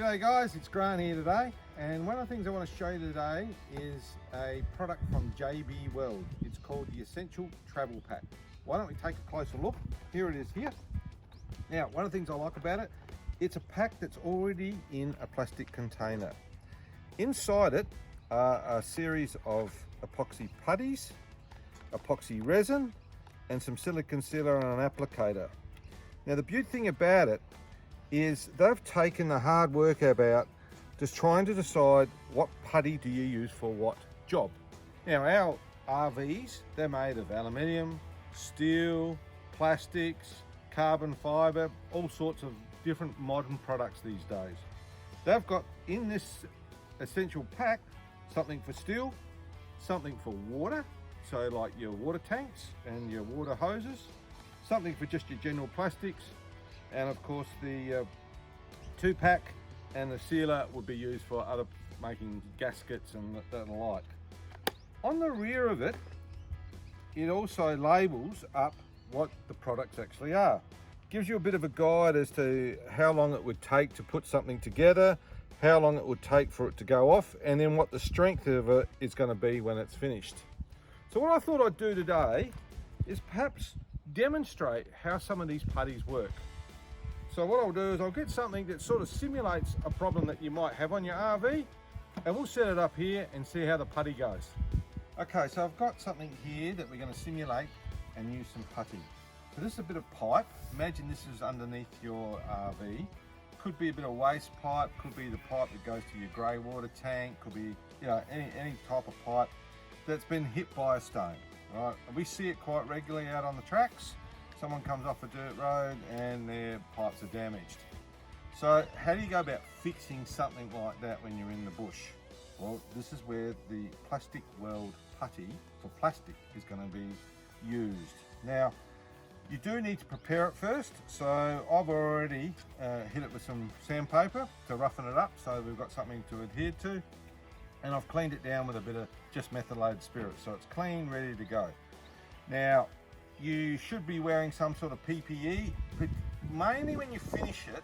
G'day guys, it's Grant here today, and one of the things I want to show you today is a product from JB Weld. It's called the Essential Travel Pack. Why don't we take a closer look? Here it is here. Now, one of the things I like about it, it's a pack that's already in a plastic container. Inside it are a series of epoxy putties, epoxy resin, and some silicone sealer and an applicator. Now the beauty thing about it is they've taken the hard work about just trying to decide what putty do you use for what job. Now our RVs, they're made of aluminium, steel, plastics, carbon fiber, all sorts of different modern products these days. They've got in this essential pack something for steel, something for water, so like your water tanks and your water hoses, something for just your general plastics, and of course the 2-pack and the sealer would be used for other making gaskets and the like. On the rear of it, it also labels up what the products actually are. Gives you a bit of a guide as to how long it would take to put something together, how long it would take for it to go off, and then what the strength of it is going to be when it's finished. So what I thought I'd do today is perhaps demonstrate how some of these putties work. So what I'll do is I'll get something that sort of simulates a problem that you might have on your RV, and we'll set it up here and see how the putty goes. Okay, so I've got something here that we're going to simulate and use some putty. So this is a bit of pipe. Imagine this is underneath your RV. Could be a bit of waste pipe, could be the pipe that goes to your grey water tank, could be any type of pipe that's been hit by a stone. Right, we see it quite regularly out on the tracks. Someone comes off a dirt road and their pipes are damaged. So how do you go about fixing something like that when you're in the bush? Well, this is where the Plasticweld putty for plastic is going to be used. Now, you do need to prepare it first, so I've already hit it with some sandpaper to roughen it up so we've got something to adhere to, and I've cleaned it down with a bit of just methylated spirit, so it's clean, ready to go. Now, you should be wearing some sort of PPE, but mainly when you finish it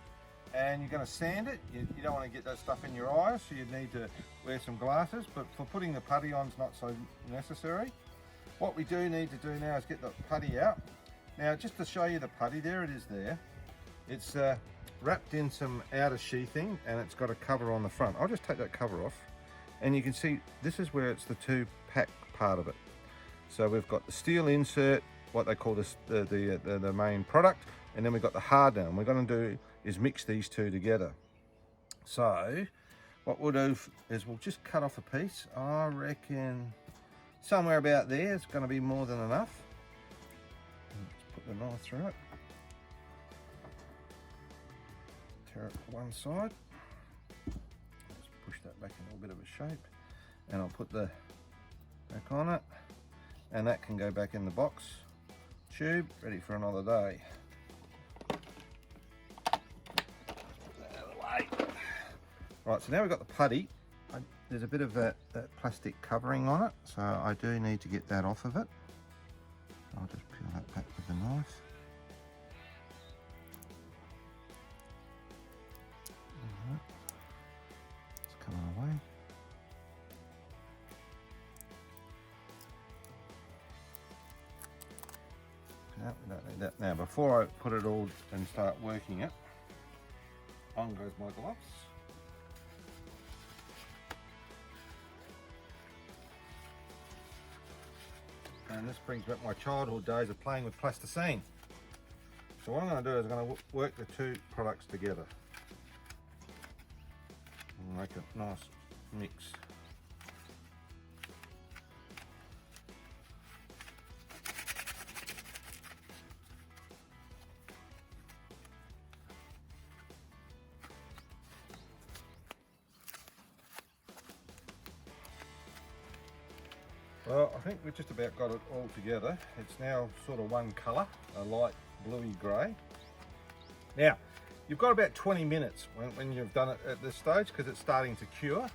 and you're going to sand it, you don't want to get that stuff in your eyes, so you need to wear some glasses, but for putting the putty on is not so necessary. What we do need to do now is get the putty out. Now, just to show you the putty, there it is there. It's wrapped in some outer sheathing and it's got a cover on the front. I'll just take that cover off, and you can see this is where it's the 2-pack part of it. So we've got the steel insert, what they call this, the main product, and then we've got the hardener. And what we're going to do is mix these two together. So what we'll do is we'll just cut off a piece. I reckon somewhere about there is going to be more than enough. Just put the knife through it. Tear it to one side. Just push that back in a little bit of a shape, and I'll put the back on it, and that can go back in the box tube, ready for another day. Put that out of the way. Right, so now we've got the putty. There's a bit of that plastic covering on it, so I do need to get that off of it. I'll just peel that back with the knife. It's coming away. No, we don't need that. Now, before I put it all and start working it, on goes my gloves. And this brings back my childhood days of playing with plasticine. So what I'm going to do is I'm going to work the 2 products together and make a nice mix. Well, I think we've just about got it all together. It's now sort of one colour, a light bluey grey. Now, you've got about 20 minutes when you've done it at this stage, because it's starting to cure,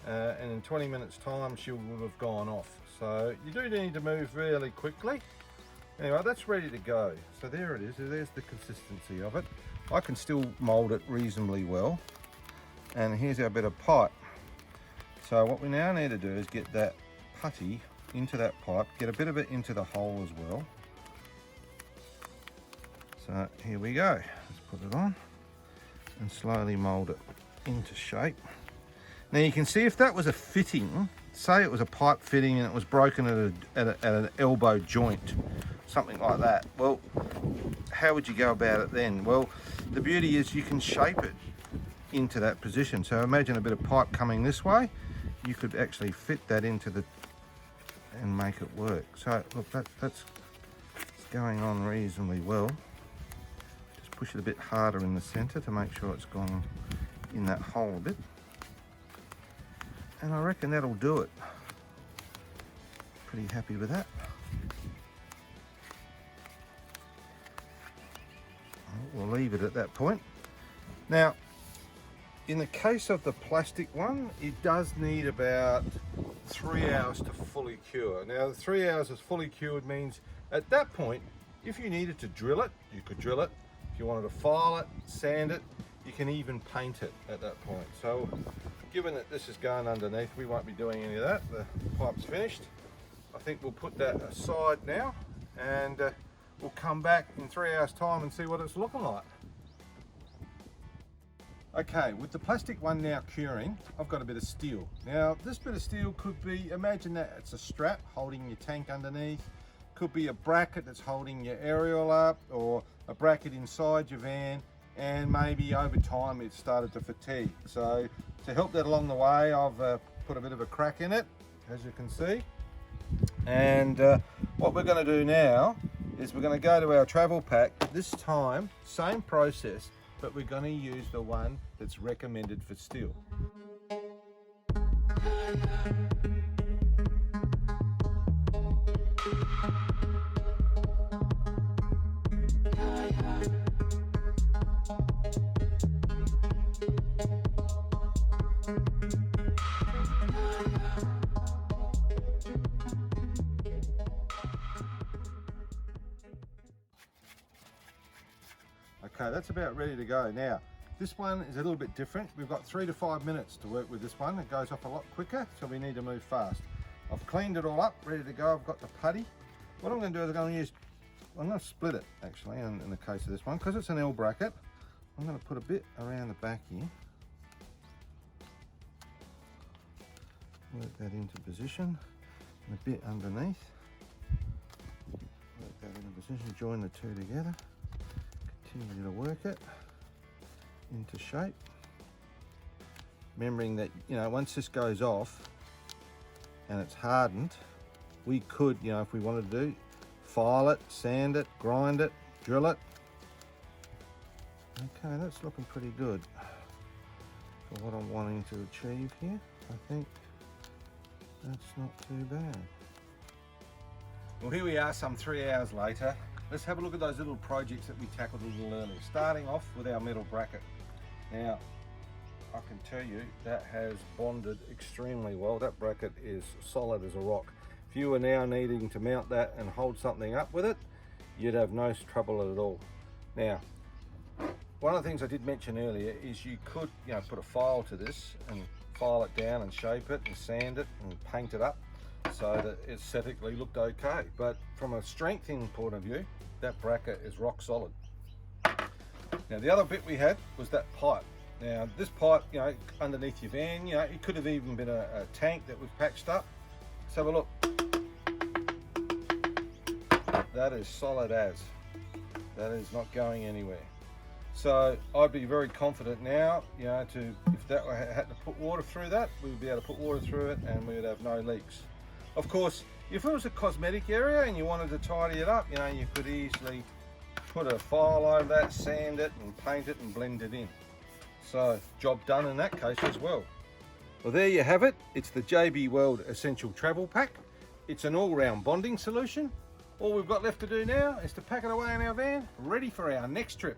and in 20 minutes time she will have gone off. So you do need to move really quickly. Anyway, that's ready to go. So there it is, there's the consistency of it. I can still mould it reasonably well. and here's our bit of pipe. So what we now need to do is get that putty into that pipe, get a bit of it into the hole as well. So here we go, let's put it on and slowly mould it into shape. Now you can see if that was a fitting, say it was a pipe fitting and it was broken at an elbow joint, something like that, well, how would you go about it then? Well, the beauty is you can shape it into that position. So imagine a bit of pipe coming this way, you could actually fit that into the and make it work. So look, that's going on reasonably well. Just push it a bit harder in the center to make sure it's gone in that hole a bit. And I reckon that'll do it. Pretty happy with that. We'll leave it at that point. Now, in the case of the plastic one, it does need about 3 hours to fully cure. Now, the 3 hours is fully cured means at that point, if you needed to drill it, you could drill it. If you wanted to file it, sand it, you can even paint it at that point. So, given that this is going underneath, we won't be doing any of that. The pipe's finished. I think we'll put that aside now, and we'll come back in 3 hours' time and see what it's looking like. Okay, with the plastic one now curing, I've got a bit of steel. Now, this bit of steel could be, imagine that it's a strap holding your tank underneath, could be a bracket that's holding your aerial up, or a bracket inside your van, and maybe over time it started to fatigue. So, to help that along the way, I've put a bit of a crack in it, as you can see. And what we're going to do now is we're going to go to our travel pack. This time, same process, but we're going to use the one that's recommended for steel. Okay, that's about ready to go. Now, this one is a little bit different. We've got 3 to 5 minutes to work with this one. It goes off a lot quicker, so we need to move fast. I've cleaned it all up, ready to go. I've got the putty. What I'm going to do is I'm going to split it actually in the case of this one, because it's an L bracket. I'm going to put a bit around the back here. Work that into position, and a bit underneath. Work that into position, join the two together. Continue to work it into shape, remembering that, you know, once this goes off and it's hardened, we could, you know, if we wanted to do, file it, sand it, grind it, drill it. Okay, that's looking pretty good for what I'm wanting to achieve here. I think that's not too bad. Well, here we are some 3 hours later. Let's have a look at those little projects that we tackled a little earlier, starting off with our metal bracket. Now, I can tell you that has bonded extremely well. That bracket is solid as a rock. If you were now needing to mount that and hold something up with it, you'd have no trouble at all. Now, one of the things I did mention earlier is you could, you know, put a file to this and file it down and shape it and sand it and paint it up so that it aesthetically looked okay. But from a strengthening point of view, that bracket is rock solid. Now the other bit we had was that pipe. Now this pipe, you know, underneath your van, you know, it could have even been a tank that was patched up. Let's have a look. That is solid as. That is not going anywhere. So I'd be very confident now, you know, if that had to put water through that, we would be able to put water through it and we would have no leaks. Of course, if it was a cosmetic area and you wanted to tidy it up, you know, you could easily put a file over that, sand it and paint it and blend it in. So, job done in that case as well. Well, there you have it. It's the JB Weld Essential Travel Pack. It's an all-round bonding solution. All we've got left to do now is to pack it away in our van, ready for our next trip.